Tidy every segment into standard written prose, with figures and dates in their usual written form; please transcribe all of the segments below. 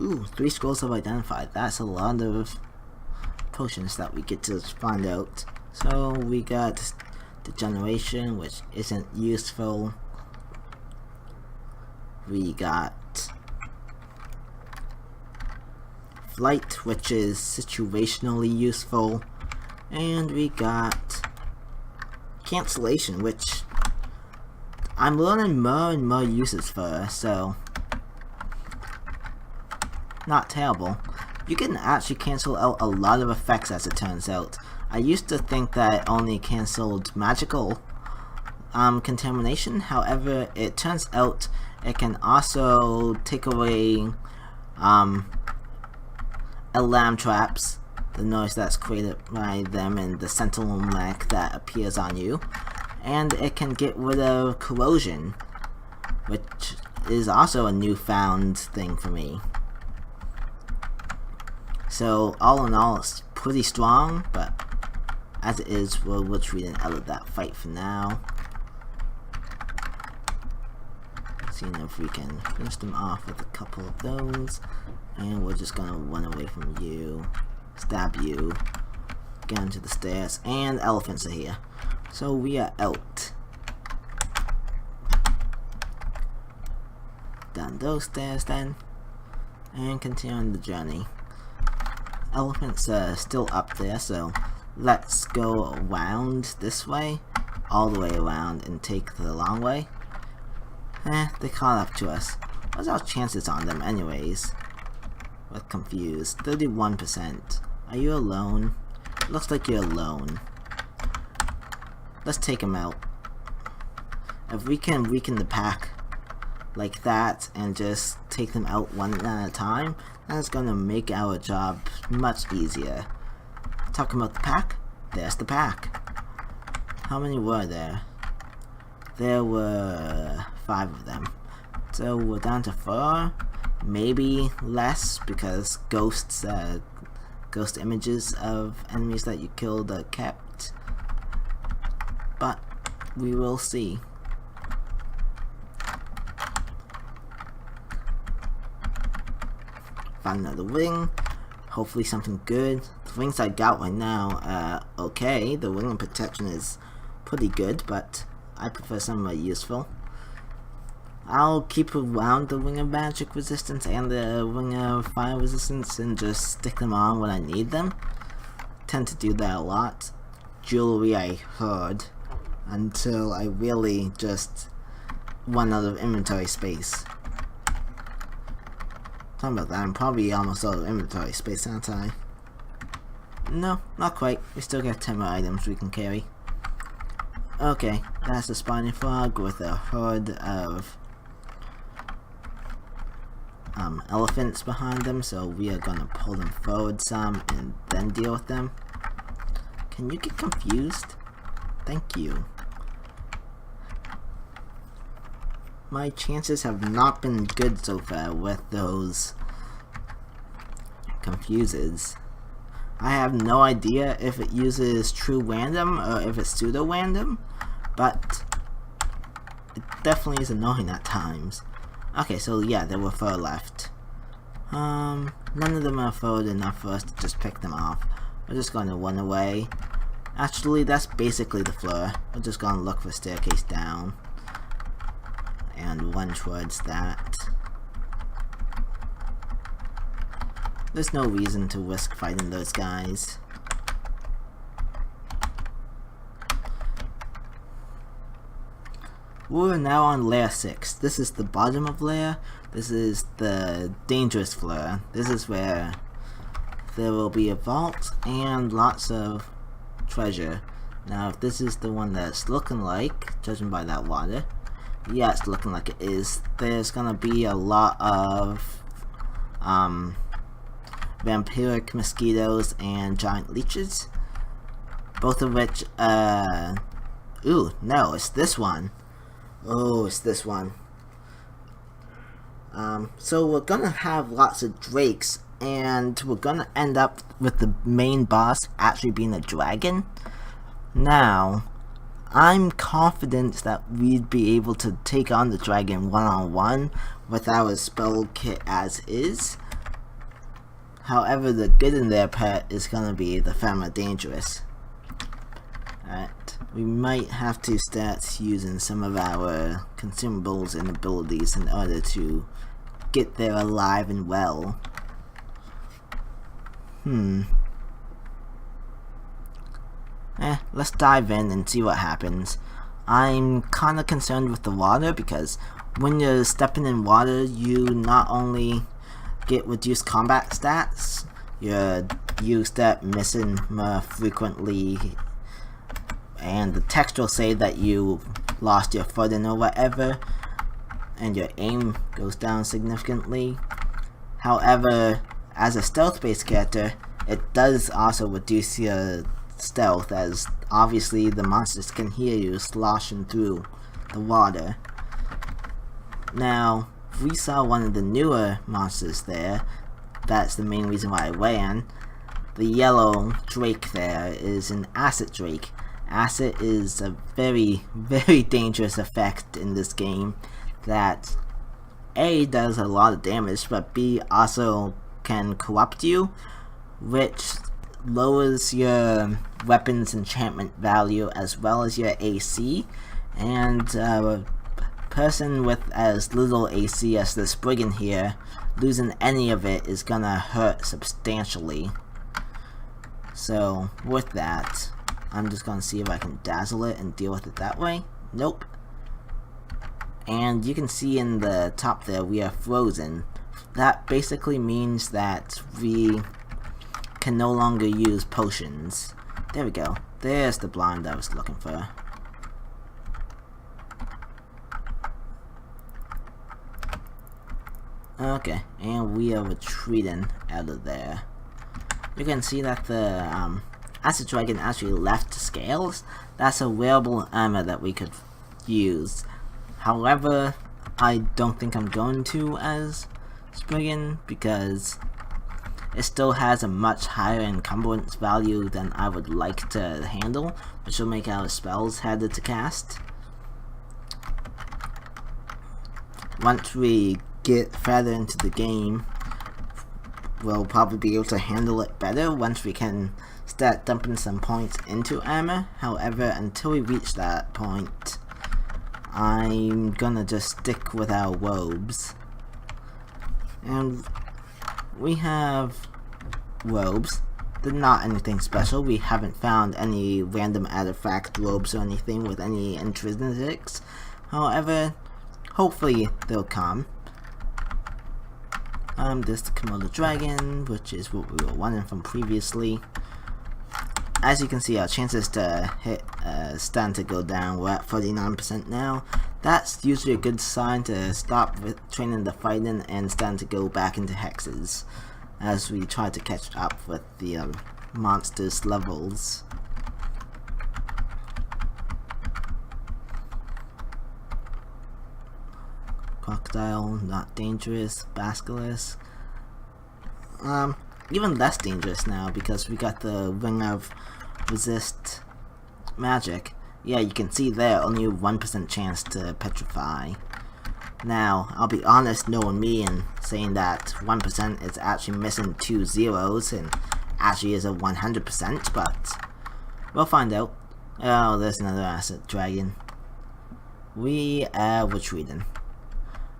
Ooh, 3 scrolls of identify. That's a lot of potions that we get to find out. So we got degeneration, which isn't useful. We got flight, which is situationally useful. And we got cancellation, which I'm learning more and more uses for, so not terrible. You can actually cancel out a lot of effects, as it turns out. I used to think that it only cancelled magical contamination. However, it turns out it can also take away alarm traps, the noise that's created by them, and the sentinel mech that appears on you. And it can get rid of corrosion, which is also a newfound thing for me. So all in all, it's pretty strong, but as it is, we're retreating out of that fight for now. Seeing if we can finish them off with a couple of those. And we're just gonna run away from you, stab you, get onto the stairs, and elephants are here. So we are out. Down those stairs then, and continue on the journey. Elephants are still up there, so let's go around this way, all the way around, and take the long way. They caught up to us. What's our chances on them anyways? We're confused. 31%. Are you alone? Looks like you're alone. Let's take him out. If we can weaken the pack like that and just take them out one at a time, that's gonna make our job much easier. Talking about the pack, there's the pack. How many were there? There were 5 of them. So we're down to 4, maybe less, because ghost images of enemies that you killed are kept. But we will see. Found another wing. Hopefully something good. The wings I got right now, okay. The wing and protection is pretty good, but I prefer some more useful. I'll keep around the wing of magic resistance and the wing of fire resistance and just stick them on when I need them. Tend to do that a lot. Jewelry I heard until I really just run out of inventory space. Talking about that, I'm probably almost out of inventory space, aren't I? No, not quite. We still got 10 more items we can carry. Okay, that's the spawning frog with a horde of elephants behind them, so we are gonna pull them forward some and then deal with them. Can you get confused? Thank you. My chances have not been good so far with those confuses. I have no idea if it uses true random or if it's pseudo random, but it definitely is annoying at times. Okay, so yeah, there were 4 left. None of them are forward enough for us to just pick them off. We're just going to run away. Actually, that's basically the floor. We're just going to look for staircase down and run towards that. There's no reason to risk fighting those guys. We're now on Lair 6. This is the bottom of Lair. This is the dangerous floor. This is where there will be a vault and lots of treasure. Now, if this is the one that's looking like, judging by that water, yeah, it's looking like it is. There's gonna be a lot of vampiric mosquitoes and giant leeches, both of which ooh, no, it's this one. Oh, it's this one. So we're gonna have lots of drakes, and we're gonna end up with the main boss actually being a dragon. Now, I'm confident that we'd be able to take on the dragon one-on-one with our spell kit as is, However, the good in their pet is gonna be the Fama Dangerous. Alright, we might have to start using some of our consumables and abilities in order to get there alive and well. Let's dive in and see what happens. I'm kinda concerned with the water because when you're stepping in water, you not only get reduced combat stats, you start missing more frequently, and the text will say that you lost your footing or whatever, and your aim goes down significantly. However, as a stealth-based character, it does also reduce your stealth, as obviously the monsters can hear you sloshing through the water. Now, if we saw one of the newer monsters there, that's the main reason why I ran. The yellow drake there is an acid drake. Acid is a very, very dangerous effect in this game that A, does a lot of damage, but B, also can corrupt you, which lowers your weapons enchantment value as well as your AC, and a person with as little AC as this brigand here, losing any of it is gonna hurt substantially. So with that, I'm just gonna see if I can dazzle it and deal with it that way. Nope. And you can see in the top there we are frozen. That basically means that we can no longer use potions. There we go. There's the blind I was looking for. Okay, and we are retreating out of there. You can see that the acid dragon actually left scales. That's a wearable armor that we could use. However, I don't think I'm going to as SpEn because it still has a much higher encumbrance value than I would like to handle, which will make our spells harder to cast. Once we get further into the game, we'll probably be able to handle it better once we can start dumping some points into armor. However, until we reach that point, I'm gonna just stick with our robes. And we have robes. They're not anything special. We haven't found any random artifact robes or anything with any intrinsics. However, hopefully they'll come. There's the Komodo dragon, which is what we were wanting from previously. As you can see, our chances to hit starting to go down. We're at 49% now. That's usually a good sign to stop with training the fighting and starting to go back into hexes as we try to catch up with the monsters' levels. Crocodile, not dangerous. Basilisk, even less dangerous now because we got the ring of resist magic. Yeah, you can see there, only a 1% chance to petrify. Now, I'll be honest, knowing me and saying that 1% is actually missing 2 zeros and actually is a 100%, but we'll find out. Oh, there's another acid dragon. We are retreating.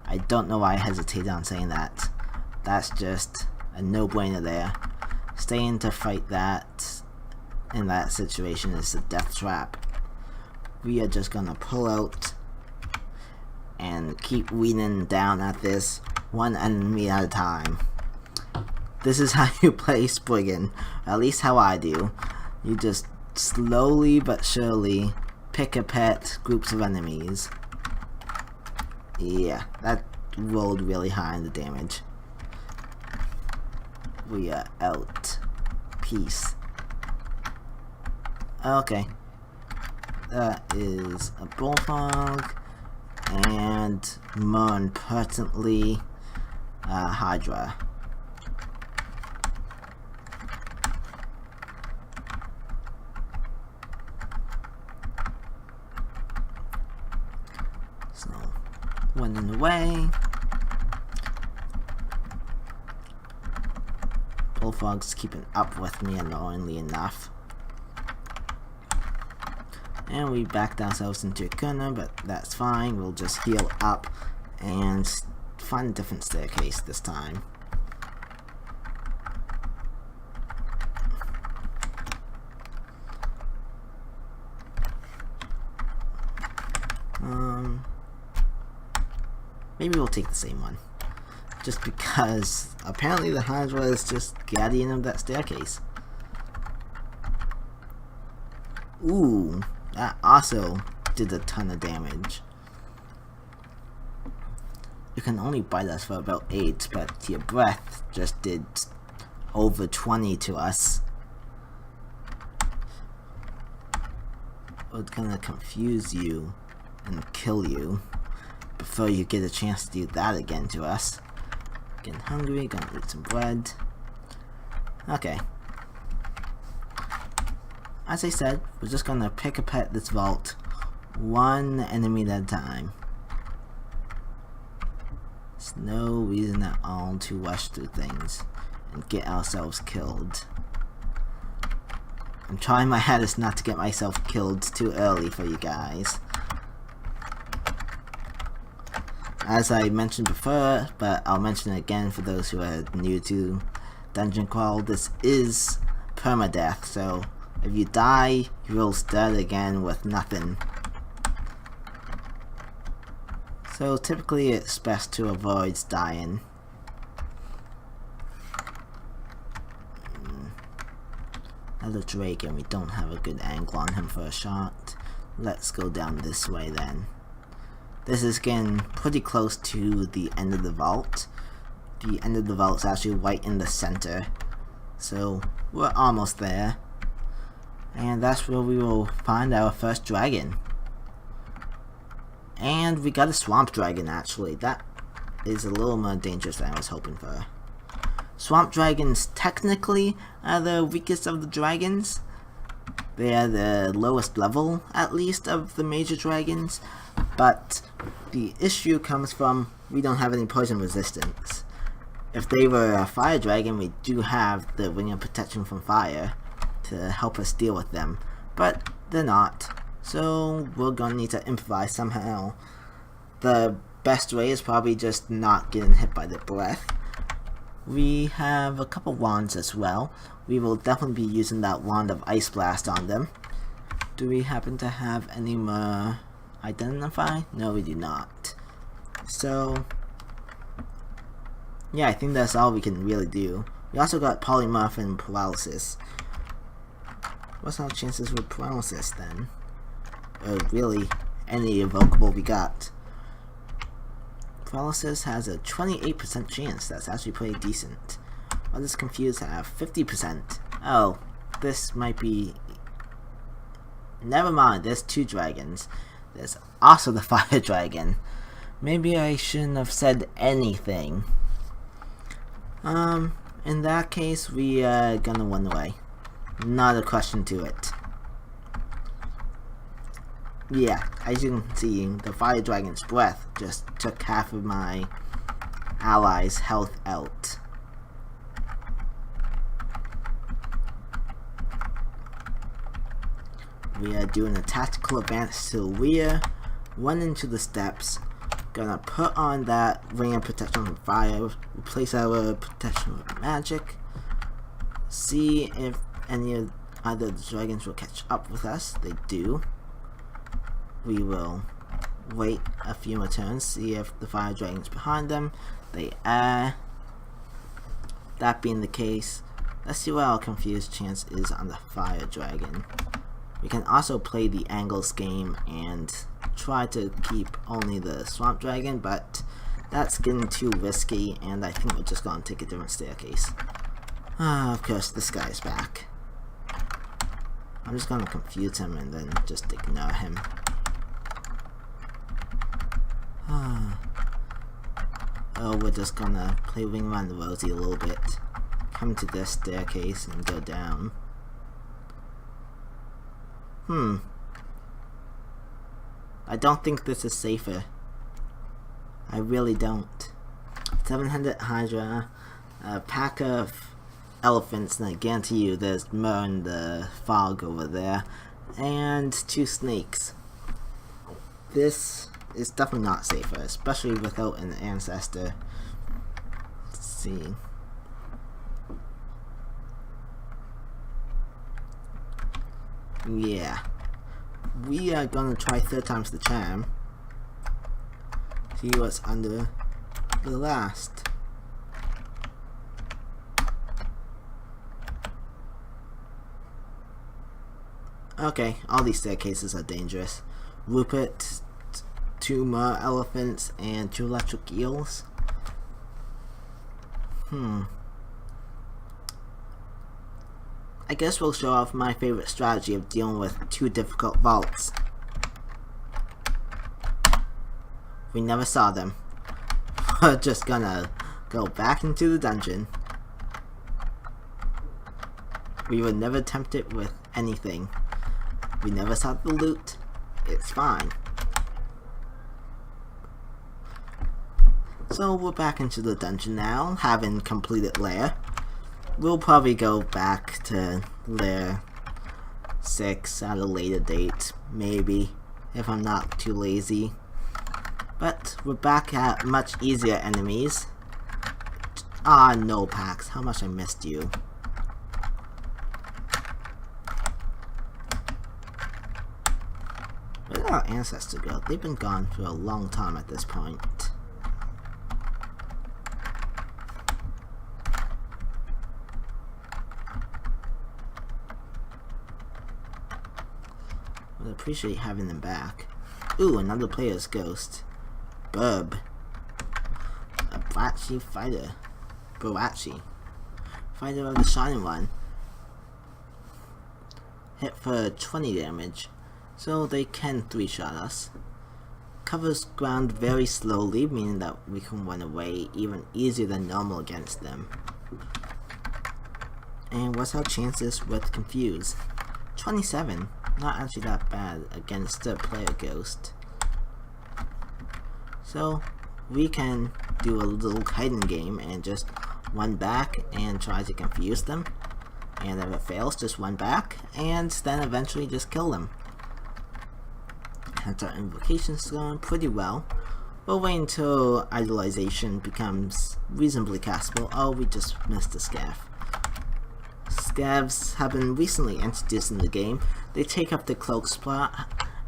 I don't know why I hesitated on saying that. That's just a no-brainer there. Staying to fight that in that situation is a death trap. We are just gonna pull out and keep weeding down at this one enemy at a time. This is how you play SpEn, at least how I do. You just slowly but surely pick apart groups of enemies. Yeah, that rolled really high in the damage. We are out. Peace. Okay. That is a bullfrog, and more importantly, Hydra. So, running away. Bullfrog's keeping up with me annoyingly enough. And we backed ourselves into a corner, but that's fine. We'll just heal up and find a different staircase this time. Maybe we'll take the same one. Just because apparently the Hydra is just guardian of that staircase. Ooh, that also did a ton of damage. You can only bite us for about 8, but your breath just did over 20 to us. It's gonna confuse you and kill you before you get a chance to do that again to us. Getting hungry, gonna eat some bread. Okay. As I said, we're just gonna pick apart this vault one enemy at a time. There's no reason at all to rush through things and get ourselves killed. I'm trying my hardest not to get myself killed too early for you guys. As I mentioned before, but I'll mention it again for those who are new to Dungeon Crawl, this is permadeath, so if you die, you will start again with nothing. So typically it's best to avoid dying. Another Drake, and we don't have a good angle on him for a shot. Let's go down this way then. This is getting pretty close to the end of the vault. The end of the vault is actually right in the center. So we're almost there. And that's where we will find our first dragon. And we got a swamp dragon actually. That is a little more dangerous than I was hoping for. Swamp dragons technically are the weakest of the dragons. They are the lowest level, at least, of the major dragons. But the issue comes from we don't have any poison resistance. If they were a fire dragon, we do have the ring of protection from fire to help us deal with them. But they're not. So we're gonna need to improvise somehow. The best way is probably just not getting hit by the breath. We have a couple wands as well. We will definitely be using that wand of Ice Blast on them. Do we happen to have any more identify? No, we do not. So yeah, I think that's all we can really do. We also got polymorph and paralysis. What's our chances with paralysis then? Or really any evocable we got. Paralysis has a 28% chance. That's actually pretty decent. What does Confuse have? 50%. Oh, this might be... Never mind, there's 2 dragons. There's also the fire dragon. Maybe I shouldn't have said anything. In that case, we are gonna run away. Not a question to it. Yeah, as you can see, the fire dragon's breath just took half of my allies' health out. We are doing a tactical advance to the rear, run into the steps, gonna put on that ring of protection from fire, replace our protection with magic, see if any of either the dragons will catch up with us. They do. We will wait a few more turns, see if the fire dragon's behind them. They are. That being the case, let's see what our confused chance is on the fire dragon. We can also play the angles game and try to keep only the swamp dragon, but that's getting too risky, and I think we're just going to take a different staircase. Of course, this guy is back. I'm just going to confuse him and then just ignore him. Oh, we're just gonna play Ring Around the Rosie a little bit. Come to this staircase and go down. I don't think this is safer. I really don't. 700 Hydra, a pack of elephants, and I guarantee you there's more in the fog over there, and 2 snakes. This is definitely not safer, especially without an ancestor. Let's see. Yeah. We are gonna try 3rd time's the charm. See what's under the last. Okay, all these staircases are dangerous. Rupert, 2 more elephants, and 2 electric eels. I guess we'll show off my favorite strategy of dealing with 2 difficult vaults. We never saw them. We're just gonna go back into the dungeon. We would never tempt it with anything. We never saw the loot. It's fine. So we're back into the dungeon now, having completed Lair. We'll probably go back to Lair 6 at a later date, maybe, if I'm not too lazy. But we're back at much easier enemies. Ah, no, Pax, how much I missed you. Where did our ancestors go? They've been gone for a long time at this point. I'd appreciate having them back. Ooh, another player's ghost. Burb. A Brachi fighter. Brachi. Fighter of the Shining One. Hit for 20 damage, so they can 3-shot us. Covers ground very slowly, meaning that we can run away even easier than normal against them. And what's our chances with Confuse? 27. Not actually that bad against a player ghost. So we can do a little hiding game and just run back and try to confuse them. And if it fails, just run back and then eventually just kill them. And our invocation's going pretty well. We'll wait until idolization becomes reasonably castable. Oh, we just missed a scav. Scavs have been recently introduced in the game. They take up the cloak spot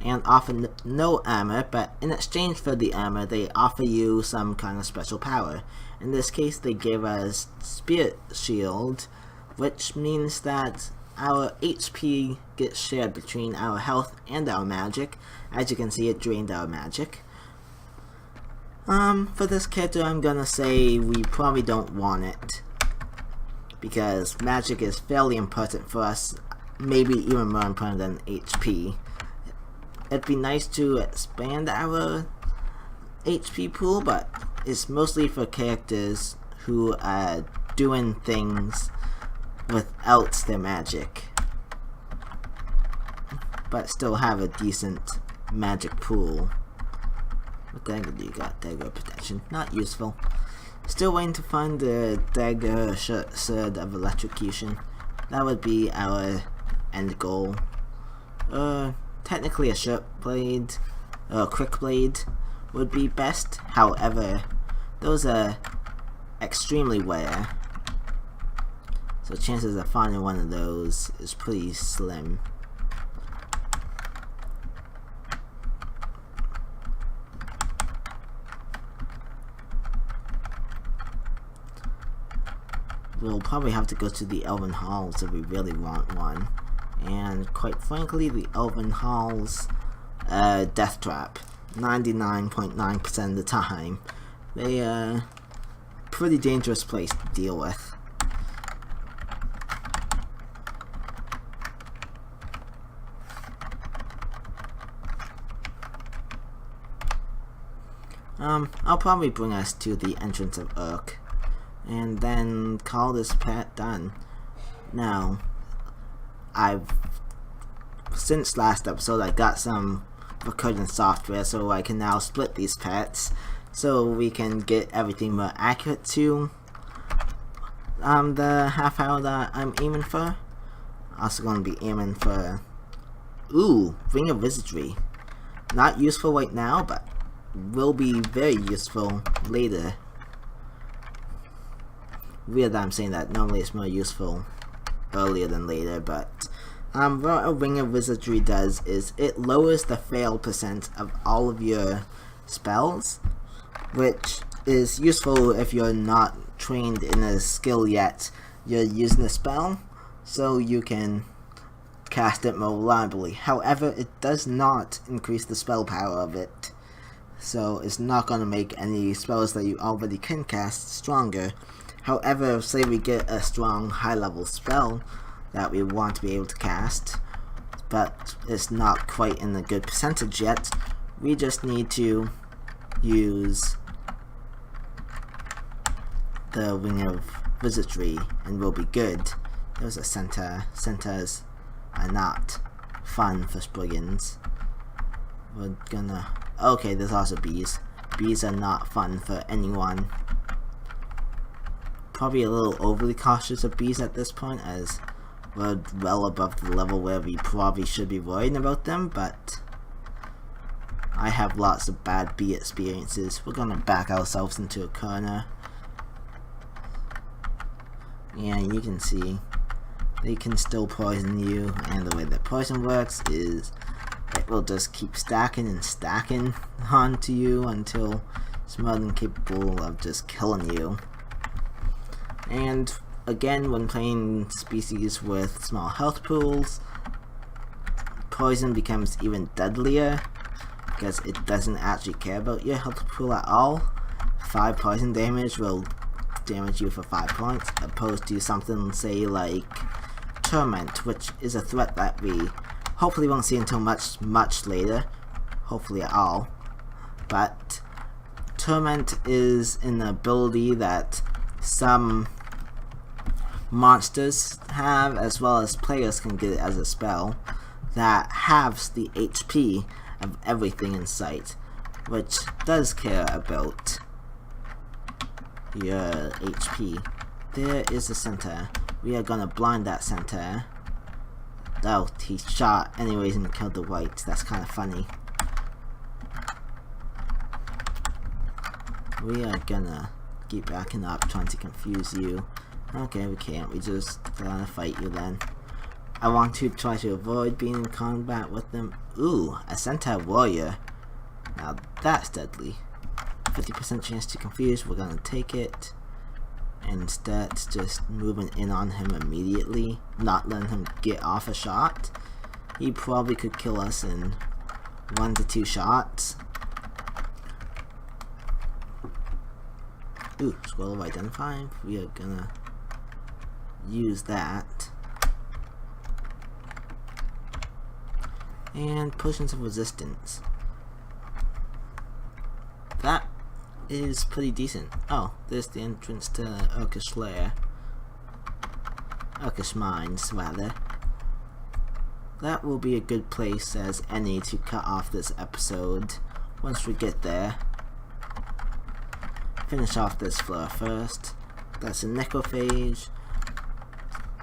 and offer no armor, but in exchange for the armor, they offer you some kind of special power. In this case, they give us Spirit Shield, which means that our HP gets shared between our health and our magic. As you can see, it drained our magic. For this character, I'm gonna say we probably don't want it, because magic is fairly important for us, maybe even more important than HP. It'd be nice to expand our HP pool, but it's mostly for characters who are doing things without their magic, but still have a decent magic pool. What dagger do you got? Dagger protection. Not useful. Still waiting to find the dagger sword of electrocution. That would be our end goal. Technically a short blade, quick blade would be best. However, those are extremely rare, so chances of finding one of those is pretty slim. We'll probably have to go to the Elven Halls if we really want one. And quite frankly, the Elven Halls, death trap. 99.9% of the time. They are a pretty dangerous place to deal with. I'll probably bring us to the entrance of Urk, and then call this pet done. Now, since last episode, I got some recursion software, so I can now split these pets, so we can get everything more accurate too. the half hour that I'm aiming for. Also gonna be aiming for, ooh, Ring of Wizardry. Not useful right now, but will be very useful later. Weird that I'm saying that. Normally it's more useful earlier than later, but what a Ring of Wizardry does is it lowers the fail percent of all of your spells, which is useful if you're not trained in a skill yet. You're using a spell, so you can cast it more reliably. However, it does not increase the spell power of it, so it's not going to make any spells that you already can cast stronger. However, say we get a strong high level spell that we want to be able to cast, but it's not quite in a good percentage yet, we just need to use the Ring of Wizardry and we'll be good. There's a centaur. Centaurs are not fun for Spriggans. We're gonna... okay, there's also bees. Bees are not fun for anyone. Probably a little overly cautious of bees at this point, as we're well above the level where we probably should be worrying about them, but I have lots of bad bee experiences. We're gonna back ourselves into a corner. Yeah, you can see they can still poison you, and the way that poison works is it will just keep stacking and stacking onto you until it's more than capable of just killing you. And again, when playing species with small health pools, poison becomes even deadlier because it doesn't actually care about your health pool at all. 5 poison damage will damage you for 5 points, opposed to something, say, like Torment, which is a threat that we hopefully won't see until much later, hopefully at all. But Torment is an ability that some monsters have, as well as players can get it as a spell, that halves the HP of everything in sight, which does care about your HP. There is a centaur. We are gonna blind that centaur. Oh, he shot anyways and killed the white. That's kind of funny. We are gonna keep backing up, trying to confuse you. Okay, we can't. We just gonna fight you then. I want to try to avoid being in combat with them. Ooh, a centaur warrior. Now that's deadly. 50% chance to confuse. We're gonna take it and start just moving in on him immediately, not letting him get off a shot. He probably could kill us in 1 to 2 shots. Ooh, scroll of identifying. We are gonna use that. And potions of resistance. That is pretty decent. Oh, there's the entrance to Lair. Mines, rather. That will be a good place as any to cut off this episode once we get there. Finish off this floor first. That's a necrophage.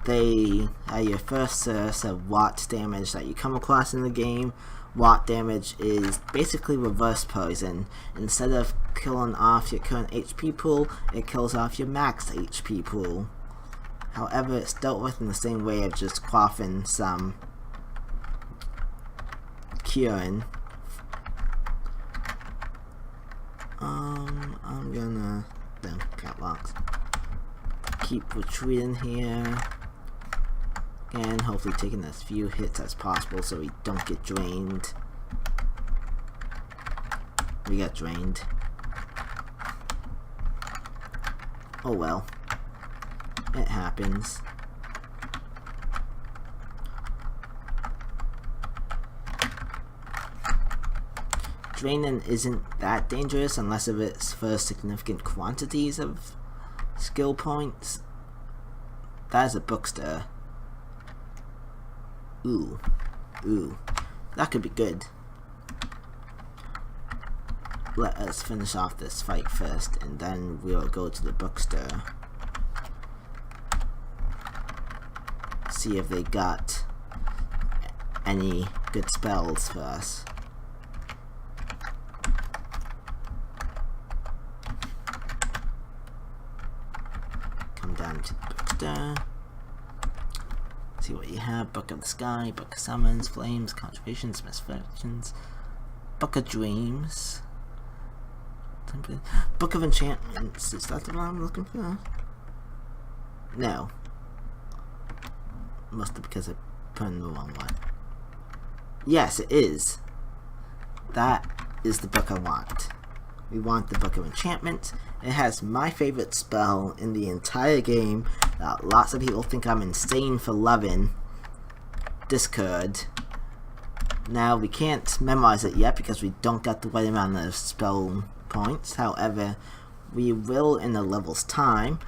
They are your first source of watt damage that you come across in the game. Watt damage is basically reverse poison. Instead of killing off your current HP pool, it kills off your max HP pool. However, it's dealt with in the same way of just quaffing some curing. I'm gonna catwalks. Keep retreating here. And hopefully taking as few hits as possible so we don't get drained. We got drained. Oh well. It happens. Draining isn't that dangerous unless if it's for significant quantities of skill points. That is a bookstore. Ooh. Ooh. That could be good. Let us finish off this fight first, and then we'll go to the bookstore. see if they got any good spells for us. Come down to the bookstore. See what you have. Book of the Sky, Book of Summons, Flames, Contributions, Misfortunes, Book of Dreams, Book of Enchantments. Is that the one I'm looking for? No. Must have because I put in the wrong one. Yes, it is. That is the book I want. We want the Book of Enchantment. It has my favorite spell in the entire game that lots of people think I'm insane for loving. Discord. Now, we can't memorize it yet because we don't got the right amount of spell points. However, we will in a level's time.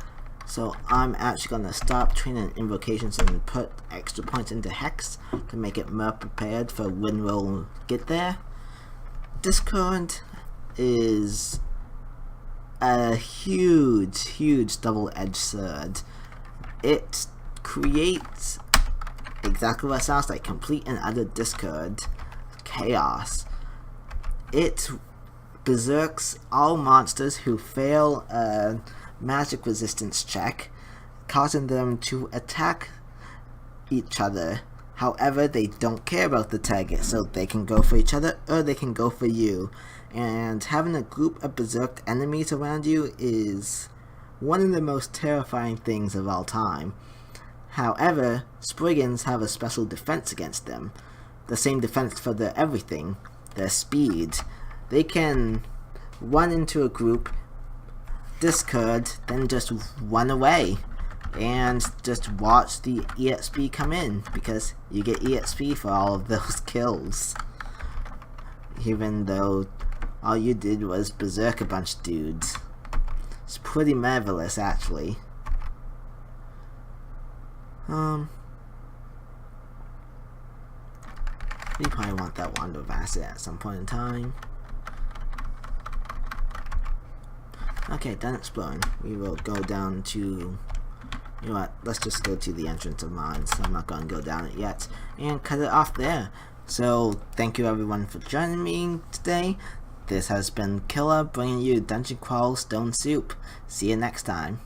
So I'm actually going to stop training invocations and put extra points into Hex to make it more prepared for when we'll get there. Discord is a huge double-edged sword. It creates exactly what it sounds like, complete and utter discord, chaos. It berserks all monsters who fail a magic resistance check, causing them to attack each other. However, they don't care about the target, so they can go for each other or they can go for you. And having a group of berserked enemies around you is one of the most terrifying things of all time. However, Spriggans have a special defense against them. The same defense for their everything, their speed. They can run into a group, discord, then just run away. And just watch the EXP come in, because you get EXP for all of those kills. Even though all you did was berserk a bunch of dudes. It's pretty marvelous, actually. We probably want that Wand of Acid at some point in time. Okay, done exploring. We will go down to... You know what, let's just go to the entrance of mines. I'm not going to go down it yet. And cut it off there. So, thank you everyone for joining me today. This has been Khila, bringing you Dungeon Crawl Stone Soup. See you next time.